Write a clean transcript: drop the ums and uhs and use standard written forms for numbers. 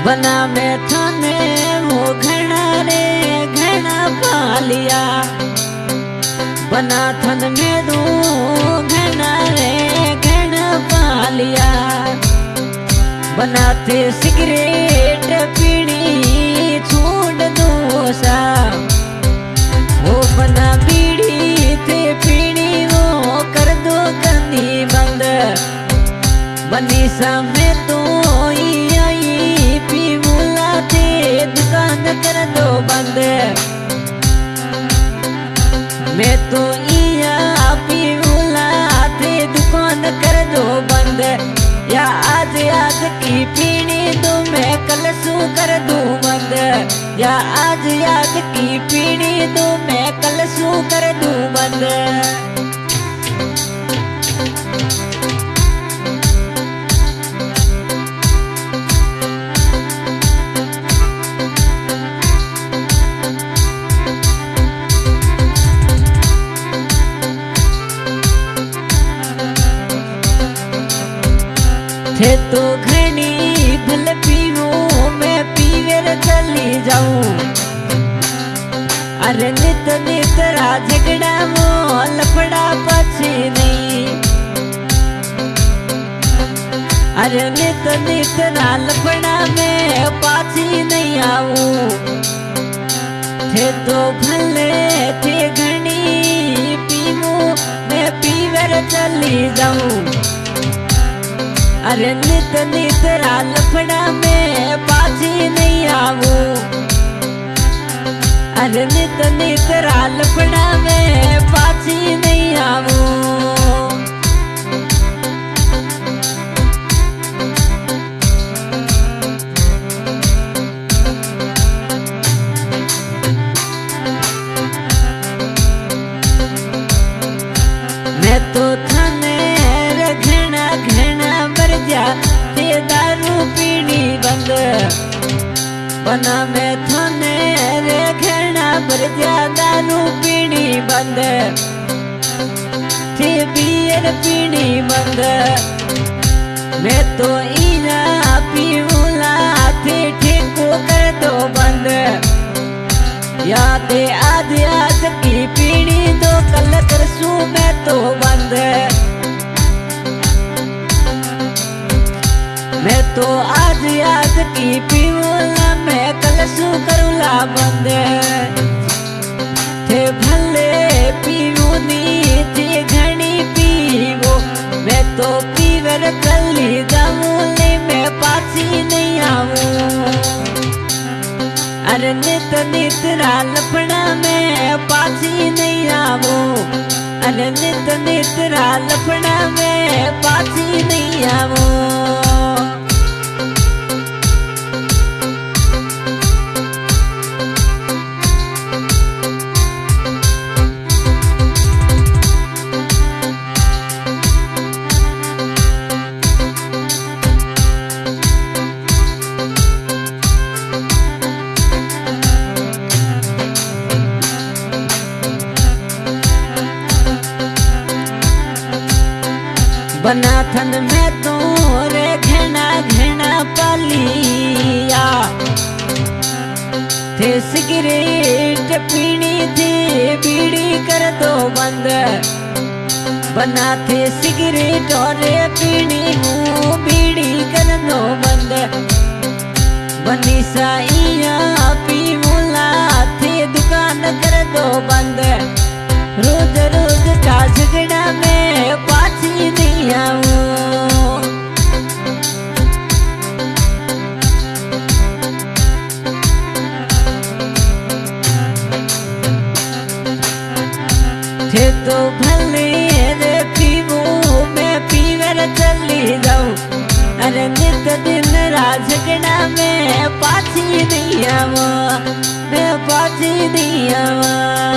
बना में थाने वो घना रे घना पालिया बना थन में दो घना रे घना पालिया बनाते सिगरेट पीनी छोड़ दो सा वो बना बीड़ी थे पीनी वो कर दो कनी बंद बनी सामने तो पी मुला थे दुकान कर दो बंद मैं तो पी मुला थे दुकान कर दो बंद या आज की पीनी तो मैं कल सू कर दूं बंद या आज की पीनी तो मैं कल सू कर दूं बंद थे तो घनी भल पीवो मैं पीवर चली जाऊं अरे नित नित झगड़ा वो लफड़ा पछी नहीं अरे नित नित लफड़ा में पाछी नहीं आऊं थे तो भले थे घनी पीवो मैं पीवर चली जाऊं अरे नित नित लफड़ा में पाछी नहीं आवू अरे नित नित लफड़ा में पाछी नहीं आवू मैं तो थाने घना घना ते दारू पीनी बंद बना में थाने रे घना पर जा दारू पीनी बंद थे बियर पीनी बंद मैं तो इना पीऊला थे ठेको कर दो बंद या ते आज की पीनी तो कल करसू मैं तो बंद मैं तो आज की पीऊला मैं कल सू करूला बंद थे भले पीऊनी थे घनी पीवो मैं तो पीवर चली जाऊंले मैं पाछी नहीं आऊं अरे नित नित लफड़ा में पाछी नहीं आऊं अरे नित नित लफड़ा में पाछी नहीं आऊं बना थन में तो रे घना घना पालिया थे सिगरेट पीनी थी बीड़ी कर दो बंद बना थे सिगरेट और पीनी हूँ बीड़ी कर दो बंद बनी साइया पी मुला थे दुकान कर दो बंद रोज रोज का झगड़ा में पाछी नहीं आऊं थे तो भले रे पीवो मैं पीवर चली जाऊं अरे नित दिन झगड़ा में पाछी नहीं आवा मैं पाछी नहीं आवा।